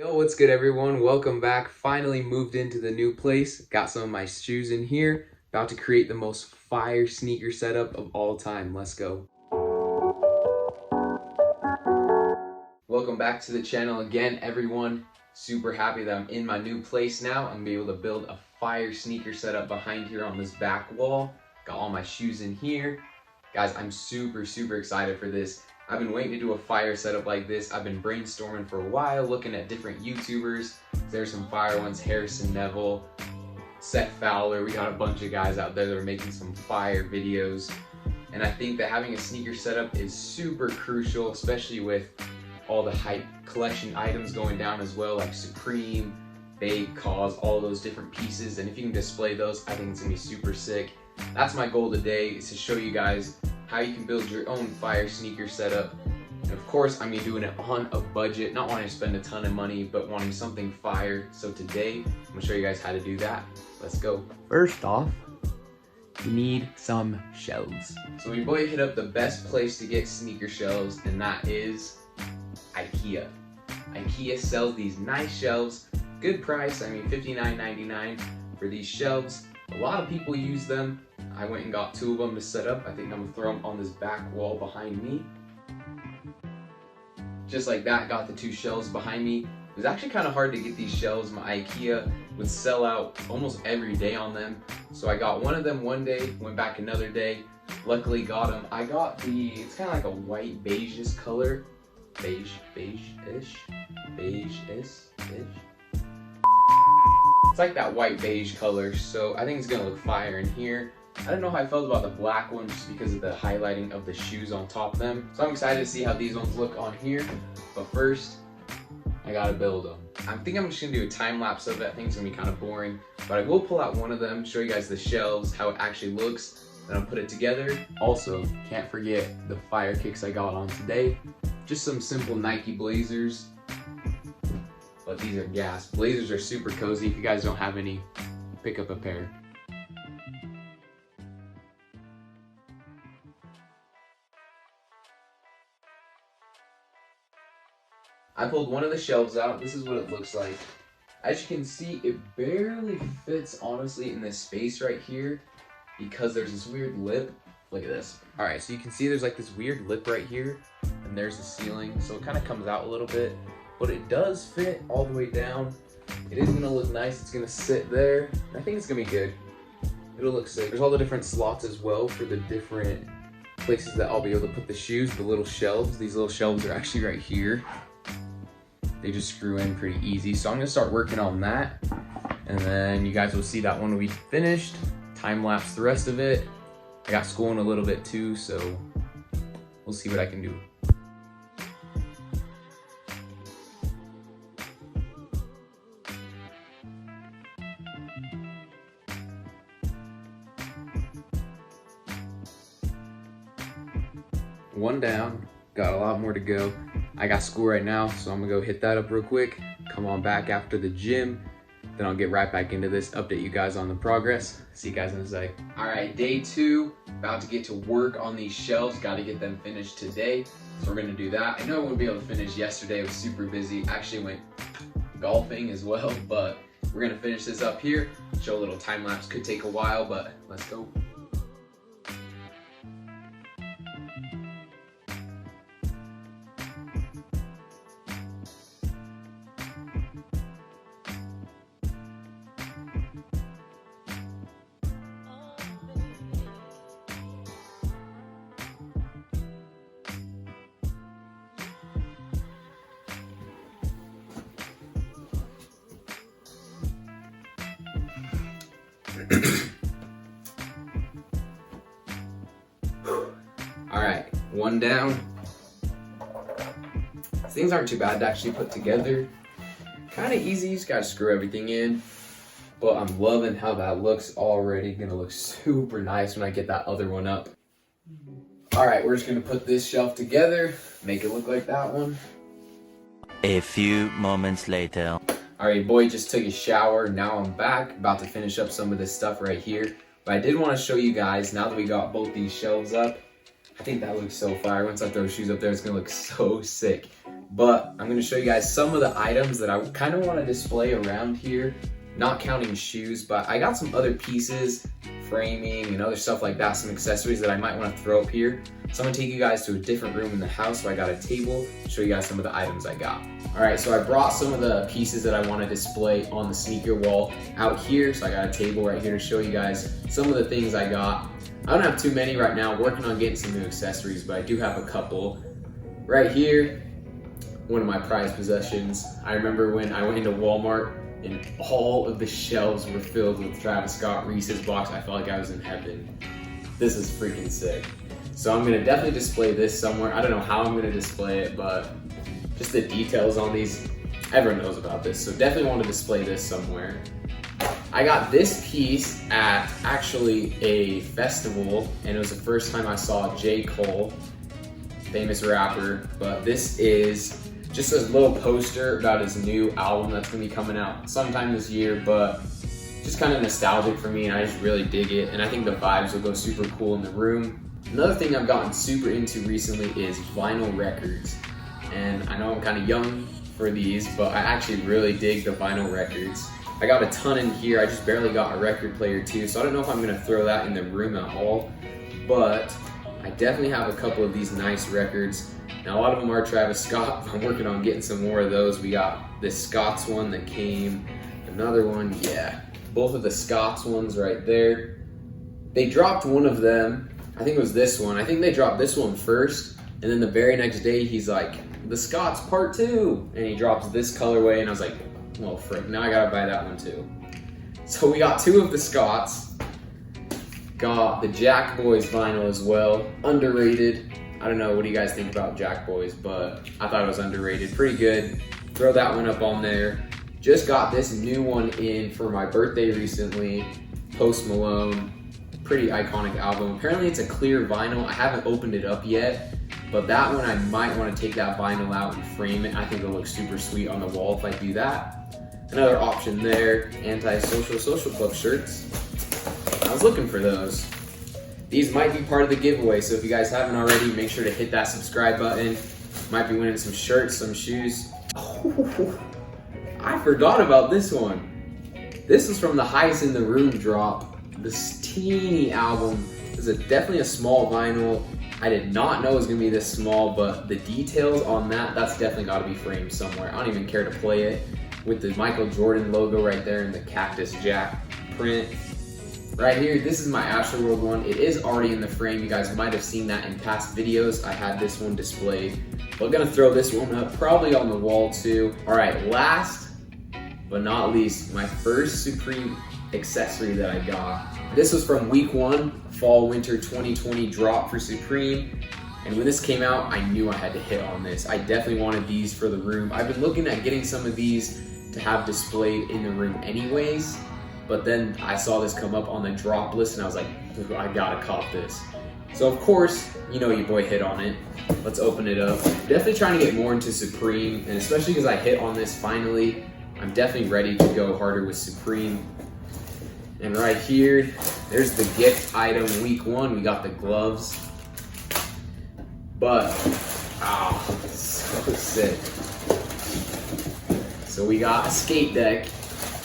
Yo, what's good everyone? Welcome back. Finally moved into the new place. Got some of my shoes in here. About to create the most fire sneaker setup of all time. Let's go. Welcome back to the channel again, everyone. Super happy that I'm in my new place now. I'm gonna be able to build a fire sneaker setup behind here on this back wall. Got all my shoes in here. Guys, I'm super excited for this. I've been waiting to do a fire setup like this. I've been brainstorming for a while, looking at different YouTubers. There's some fire ones, Harrison Neville, Seth Fowler. We got a bunch of guys out there that are making some fire videos. And I think that having a sneaker setup is super crucial, especially with all the hype collection items going down as well, like Supreme, Babe, Cause, all those different pieces. And if you can display those, I think it's gonna be super sick. That's my goal today, is to show you guys how you can build your own fire sneaker setup. And of course, I'm gonna be doing it on a budget, not wanting to spend a ton of money, but wanting something fire. So today, I'm gonna show you guys how to do that. Let's go. First off, you need some shelves. So your boy hit up the best place to get sneaker shelves, and that is IKEA. IKEA sells these nice shelves, good price. I mean, $59.99 for these shelves. A lot of people use them. I went and got 2 of them to set up. I think I'm gonna throw them on this back wall behind me. Just like that, got the 2 shelves behind me. It was actually kind of hard to get these shelves. My IKEA would sell out almost every day on them. So I got one of them one day, went back another day. Luckily got them. I got it's kind of like a white beige-ish color. Beige-ish. It's like that white beige color, so I think it's gonna look fire in here. I don't know how I felt about the black one just because of the highlighting of the shoes on top of them. So I'm excited to see how these ones look on here. But first, I gotta build them. I think I'm just gonna do a time lapse of it. I think it's gonna be kind of boring, but I will pull out one of them, show you guys the shelves, how it actually looks, then I'll put it together. Also, can't forget the fire kicks I got on today. Just some simple Nike Blazers. But these are gas. Blazers are super cozy. If you guys don't have any, pick up a pair. I pulled one of the shelves out. This is what it looks like. As you can see, it barely fits honestly in this space right here because there's this weird lip. Look at this. All right, so you can see there's like this weird lip right here, and there's the ceiling. So it kind of comes out a little bit. But it does fit all the way down. It is gonna look nice. It's gonna sit there. I think it's gonna be good. It'll look sick. There's all the different slots as well for the different places that I'll be able to put the shoes, the little shelves. These little shelves are actually right here. They just screw in pretty easy. So I'm gonna start working on that. And then you guys will see that when we finished. Time lapse the rest of it. I got school in a little bit too, so we'll see what I can do. One down, got a lot more to go. I got school right now, so I'm gonna go hit that up real quick. Come on back after the gym. Then I'll get right back into this, update you guys on the progress. See you guys in a sec. All right, day 2, about to get to work on these shelves. Got to get them finished today. So we're gonna do that. I know I wouldn't be able to finish yesterday. I was super busy. Actually went golfing as well, but we're gonna finish this up here. Show a little time lapse, could take a while, but let's go. All right, one down. Things aren't too bad to actually put together. Kind of easy, you just gotta screw everything in. But I'm loving how that looks already. Gonna look super nice when I get that other one up. All right, we're just gonna put this shelf together, make it look like that one. A few moments later. All right, boy just took a shower. Now I'm back, about to finish up some of this stuff right here. But I did want to show you guys, now that we got both these shelves up, I think that looks so fire. Once I throw shoes up there, it's gonna look so sick. But I'm gonna show you guys some of the items that I kind of want to display around here, not counting shoes, but I got some other pieces, framing and other stuff like that, some accessories that I might want to throw up here. So I'm gonna take you guys to a different room in the house. So I got a table to show you guys some of the items I got. All right, so I brought some of the pieces that I want to display on the sneaker wall out here. So I got a table right here to show you guys some of the things I got. I don't have too many right now, working on getting some new accessories, but I do have a couple. Right here, one of my prized possessions. I remember when I went into Walmart and all of the shelves were filled with Travis Scott Reese's box. I felt like I was in heaven. This is freaking sick. So I'm gonna definitely display this somewhere. I don't know how I'm gonna display it, but just the details on these, everyone knows about this. So definitely want to display this somewhere. I got this piece at actually a festival, and it was the first time I saw J. Cole, famous rapper, but this is just a little poster about his new album that's gonna be coming out sometime this year, but just kind of nostalgic for me, and I just really dig it, and I think the vibes will go super cool in the room. Another thing I've gotten super into recently is vinyl records, and I know I'm kind of young for these, but I actually really dig the vinyl records. I got a ton in here. I just barely got a record player too, so I don't know if I'm gonna throw that in the room at all, but I definitely have a couple of these nice records. Now a lot of them are Travis Scott. I'm working on getting some more of those. We got this Scott's one that came, another one, yeah. Both of the Scott's ones right there. They dropped one of them, I think it was this one. I think they dropped this one first, and then the very next day he's like, the Scott's part 2, and he drops this colorway, and I was like, well, frick, now I gotta buy that one too. So we got 2 of the Scotts. Got the Jack Boys vinyl as well, underrated. I don't know, what do you guys think about Jack Boys, but I thought it was underrated, pretty good. Throw that one up on there. Just got this new one in for my birthday recently, Post Malone, pretty iconic album. Apparently it's a clear vinyl. I haven't opened it up yet, but that one I might want to take that vinyl out and frame it. I think it'll look super sweet on the wall if I do that. Another option there, Anti-Social Social Club shirts. I was looking for those. These might be part of the giveaway, so if you guys haven't already, make sure to hit that subscribe button. Might be winning some shirts, some shoes. Oh, I forgot about this one. This was from the Highest in the Room drop. This teeny album. This is definitely a small vinyl. I did not know it was gonna be this small, but the details on that, that's definitely gotta be framed somewhere. I don't even care to play it. With the Michael Jordan logo right there and the Cactus Jack print. Right here, this is my Astroworld one. It is already in the frame. You guys might have seen that in past videos. I had this one displayed. But I'm gonna throw this one up, probably on the wall too. All right, last but not least, my first Supreme accessory that I got. This was from week 1, fall winter 2020 drop for Supreme. And when this came out, I knew I had to hit on this. I definitely wanted these for the room. I've been looking at getting some of these to have displayed in the room anyways, but then I saw this come up on the drop list and I was like, I gotta cop this. So of course, you know your boy hit on it. Let's open it up. Definitely trying to get more into Supreme, and especially because I hit on this finally, I'm definitely ready to go harder with Supreme. And right here, there's the gift item week 1. We got the gloves. But, so sick. So we got a skate deck,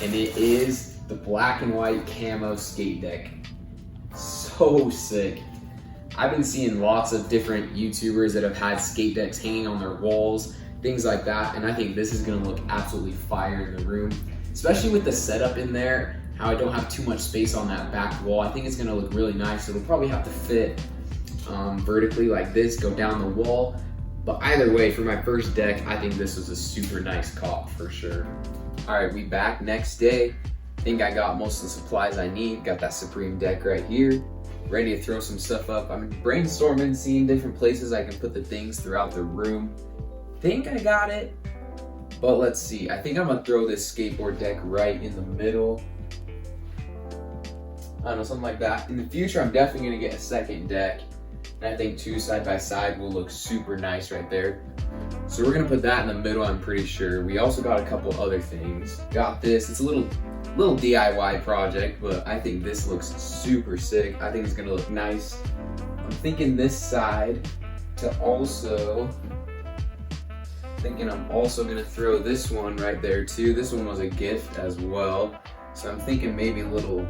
and it is the black and white camo skate deck. So sick. I've been seeing lots of different YouTubers that have had skate decks hanging on their walls, things like that, and I think this is gonna look absolutely fire in the room, especially with the setup in there, how I don't have too much space on that back wall. I think it's gonna look really nice. It'll probably have to fit vertically like this, go down the wall. But either way, for my first deck, I think this was a super nice cop for sure. All right, we back next day. I think I got most of the supplies I need. Got that Supreme deck right here. Ready to throw some stuff up. I'm brainstorming, seeing different places I can put the things throughout the room. Think I got it, but let's see. I think I'm gonna throw this skateboard deck right in the middle. I don't know, something like that. In the future, I'm definitely gonna get a second deck. And I think 2 side by side will look super nice right there. So we're gonna put that in the middle, I'm pretty sure. We also got a couple other things. Got this, it's a little DIY project, but I think this looks super sick. I think it's gonna look nice. I'm thinking this side to also Thinking I'm also gonna throw this one right there too. This one was a gift as well. So I'm thinking maybe a little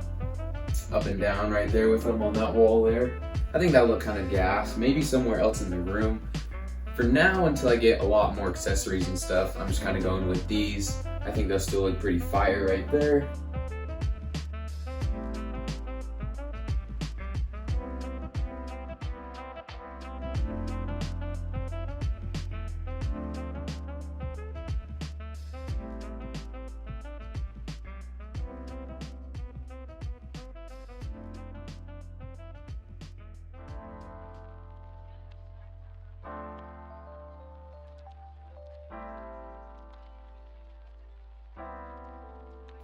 up and down right there with them on that wall there. I think that'll look kind of gas. Maybe somewhere else in the room. For now, until I get a lot more accessories and stuff, I'm just kind of going with these. I think they'll still look pretty fire right there.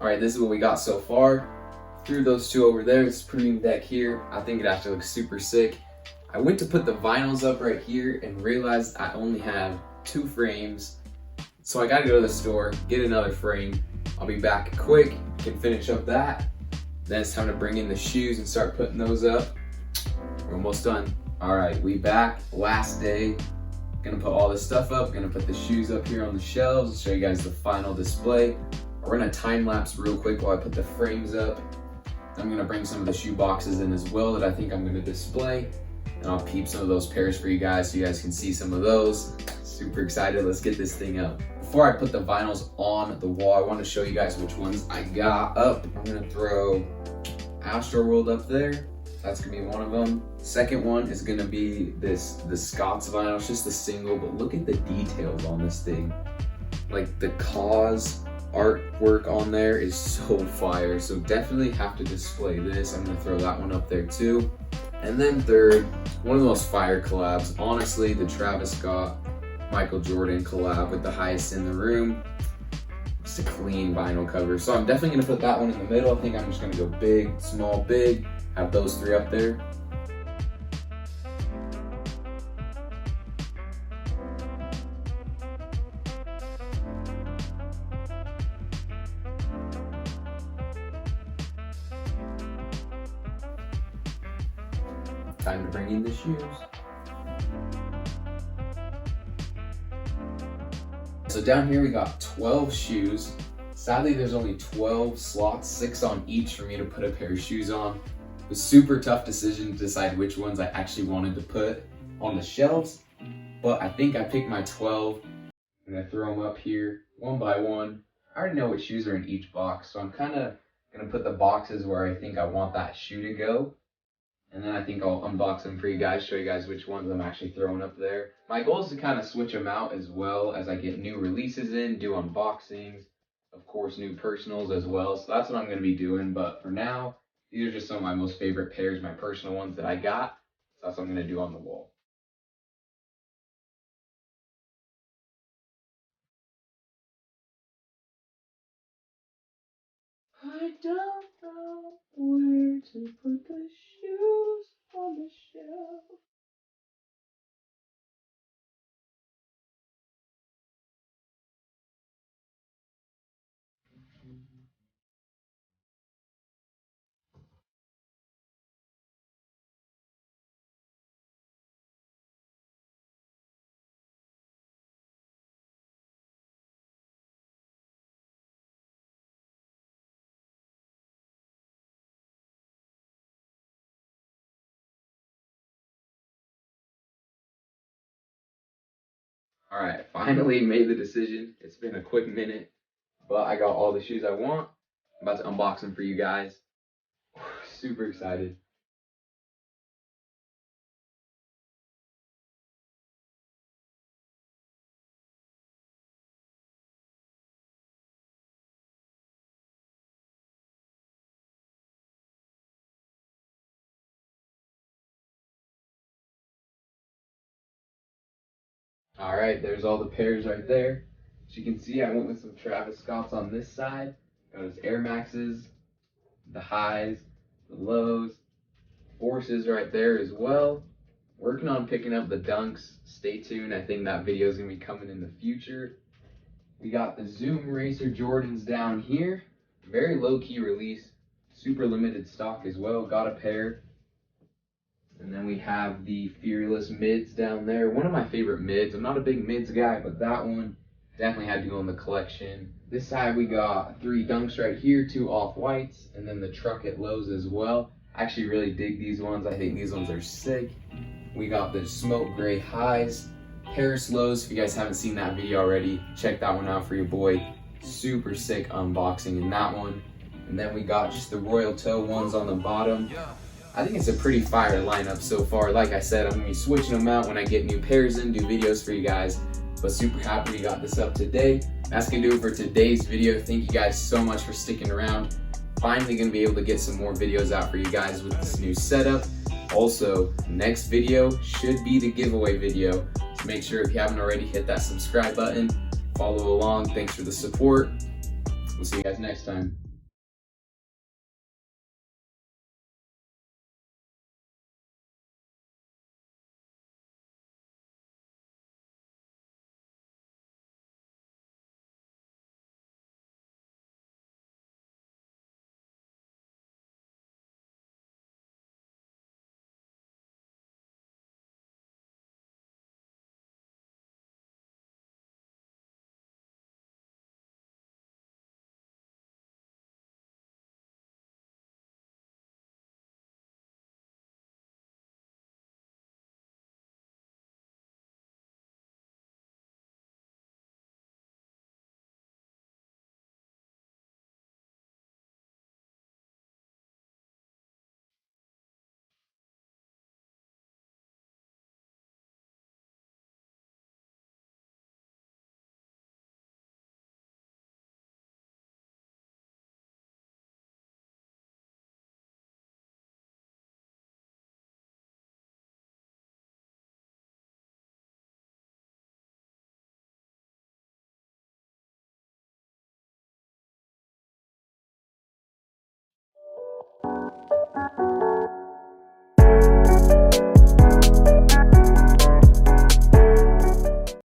All right, this is what we got so far. Threw those two over there, this premium deck here. I think it actually looks super sick. I went to put the vinyls up right here and realized I only have 2 frames. So I gotta go to the store, get another frame. I'll be back quick, can finish up that. Then it's time to bring in the shoes and start putting those up. We're almost done. All right, we back, last day. Gonna put all this stuff up, gonna put the shoes up here on the shelves, show you guys the final display. We're gonna time lapse real quick while I put the frames up. I'm gonna bring some of the shoe boxes in as well that I think I'm gonna display. And I'll peep some of those pairs for you guys so you guys can see some of those. Super excited, let's get this thing up. Before I put the vinyls on the wall, I wanna show you guys which ones I got up. I'm gonna throw Astroworld up there. That's gonna be one of them. Second one is gonna be the Scott's vinyl. It's just a single, but look at the details on this thing. Like the cause artwork on there is so fire. So definitely have to display this. I'm gonna throw that one up there too. And then third, one of the most fire collabs, honestly, the Travis Scott, Michael Jordan collab with the highest in the room. Just a clean vinyl cover. So I'm definitely gonna put that one in the middle. I think I'm just gonna go big, small, big, have those 3 up there. Time to bring in the shoes. So down here we got 12 shoes. Sadly, there's only 12 slots, 6 on each for me to put a pair of shoes on. It was a super tough decision to decide which ones I actually wanted to put on the shelves, but I think I picked my 12. I'm gonna throw them up here one by one. I already know what shoes are in each box, so I'm kind of gonna put the boxes where I think I want that shoe to go. And then I think I'll unbox them for you guys, show you guys which ones I'm actually throwing up there. My goal is to kind of switch them out as well as I get new releases in, do unboxings, of course new personals as well. So that's what I'm going to be doing. But for now, these are just some of my most favorite pairs, my personal ones that I got. So that's what I'm going to do on the wall. I don't know where to put the shoes on the shelf. All right, finally made the decision. It's been a quick minute, but I got all the shoes I want. I'm about to unbox them for you guys. Super excited. All right, there's all the pairs right there. As you can see, I went with some Travis Scotts on this side. Got his Air Maxes, the highs, the lows, Forces right there as well. Working on picking up the Dunks. Stay tuned. I think that video is going to be coming in the future. We got the Zoom Racer Jordans down here. Very low-key release. Super limited stock as well. Got a pair. And then we have the Fearless mids down there. One of my favorite mids. I'm not a big mids guy, but that one definitely had to go in the collection. This side we got 3 dunks right here, 2 off-whites, and then the truck at Lowe's as well. I actually really dig these ones. I think these ones are sick. We got the smoke gray highs. Paris Lowe's, if you guys haven't seen that video already, check that one out for your boy. Super sick unboxing in that one. And then we got just the Royal Toe ones on the bottom. I think it's a pretty fire lineup so far. Like I said, I'm gonna be switching them out when I get new pairs in, do videos for you guys. But super happy we got this up today. That's gonna do it for today's video. Thank you guys so much for sticking around. Finally gonna be able to get some more videos out for you guys with this new setup. Also, next video should be the giveaway video. So make sure if you haven't already, hit that subscribe button. Follow along. Thanks for the support. We'll see you guys next time.